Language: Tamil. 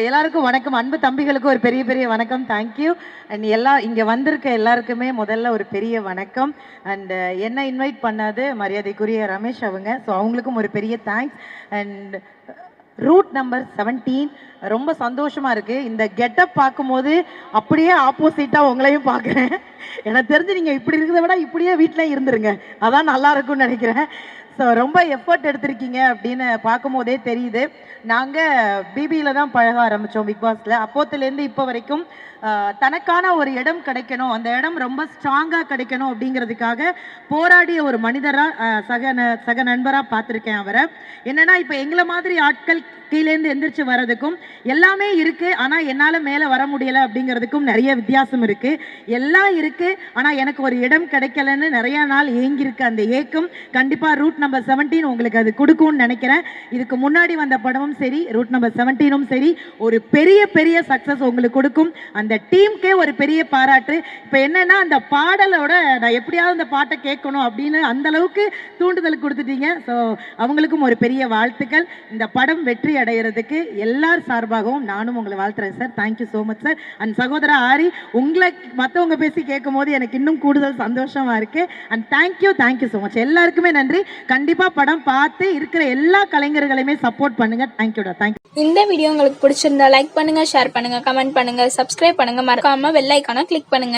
எல்லாருக்கும் வணக்கம். அன்பு தம்பிகளுக்கு ஒரு பெரிய பெரிய வணக்கம். தேங்க்யூ. அண்ட் இங்கே வந்திருக்க எல்லாருக்குமே முதல்ல ஒரு பெரிய வணக்கம். அண்ட் என்ன இன்வைட் பண்ணாது மரியாதைக்குரிய ரமேஷ் அவங்க. ஸோ அவங்களுக்கும் ஒரு பெரிய தேங்க்ஸ். அண்ட் ரூட் நம்பர் 17 ரொம்ப சந்தோஷமா இருக்கு. இந்த கெட்டப் பார்க்கும்போது அப்படியே ஆப்போசிட்டா உங்களையும் பார்க்குறேன். எனக்கு தெரிஞ்சு நீங்கள் இப்படி இருக்கிறத விட இப்படியே வீட்டில் இருந்துருங்க, அதான் நல்லா இருக்கும்னு நினைக்கிறேன். ஸோ ரொம்ப எஃபர்ட் எடுத்திருக்கீங்க அப்படின்னு பார்க்கும் போதே தெரியுது. நாங்கள் பிபியில் தான் பழக ஆரம்பித்தோம் பிக் பாஸில். அப்போத்துலேருந்து இப்போ வரைக்கும் தனக்கான ஒரு இடம் கிடைக்கணும், அந்த இடம் ரொம்ப ஸ்ட்ராங்காக கிடைக்கணும் அப்படிங்கிறதுக்காக போராடிய ஒரு மனிதராக சக நண்பராக பார்த்துருக்கேன் அவரை. என்னென்னா இப்போ எங்களை மாதிரி ஆட்கள் கீழேருந்து எந்திரிச்சு வர்றதுக்கும் எல்லாமே இருக்குது, ஆனால் என்னால் மேலே வர முடியலை அப்படிங்கிறதுக்கும் நிறைய வித்தியாசம் இருக்குது. எல்லாம் இருக்குது, ஆனால் எனக்கு ஒரு இடம் கிடைக்கலன்னு நிறையா நாள் ஏங்கியிருக்கு. அந்த ஏக்கம் கண்டிப்பாக ரூட் நம்பர் 17 உங்களுக்கு அது கொடுக்கும்னு நினைக்கிறேன். இதுக்கு முன்னாடி வந்த படமும் சரி, ரூட் நம்பர் 17ம் சரி, ஒரு பெரிய பெரிய சக்ஸஸ் உங்களுக்கு கொடுக்கும். அந்த டீமுக்கே ஒரு பெரிய பாராட்டு. இப்போ என்னென்னா அந்த பாடலோட நான் எப்படியாவது அந்த பாட்டை கேட்கணும் அப்படின்னு அந்த அளவுக்கு தூண்டுதல் கொடுத்துட்டீங்க. ஸோ அவங்களுக்கும் ஒரு பெரிய வாழ்த்துக்கள். இந்த படம் வெற்றி அடைகிறதுக்கு எல்லார் சார்பாகவும் நானும் உங்களை வாழ்த்துறேன் sir. Thank you so much sir. And சகோதரா ஆரி, உங்களை மற்றவங்க பேசி கேட்கும் போது எனக்கு இன்னும் கூடுதல் சந்தோஷமா இருக்கு. And thank you so much. எல்லாருக்குமே நன்றி. கண்டிப்பாக படம் பார்த்து இருக்கிற எல்லா கலைஞர்களையுமே சப்போர்ட் பண்ணுங்க. தேங்க்யூடா. தேங்க்யூ. இந்த வீடியோ உங்களுக்கு பிடிச்சிருந்தா லைக் பண்ணுங்க, ஷேர் பண்ணுங்க, கமெண்ட் பண்ணுங்க, சப்ஸ்கிரைப் பண்ணுங்க, மறக்காம பெல் ஐகானை கிளிக் பண்ணுங்க.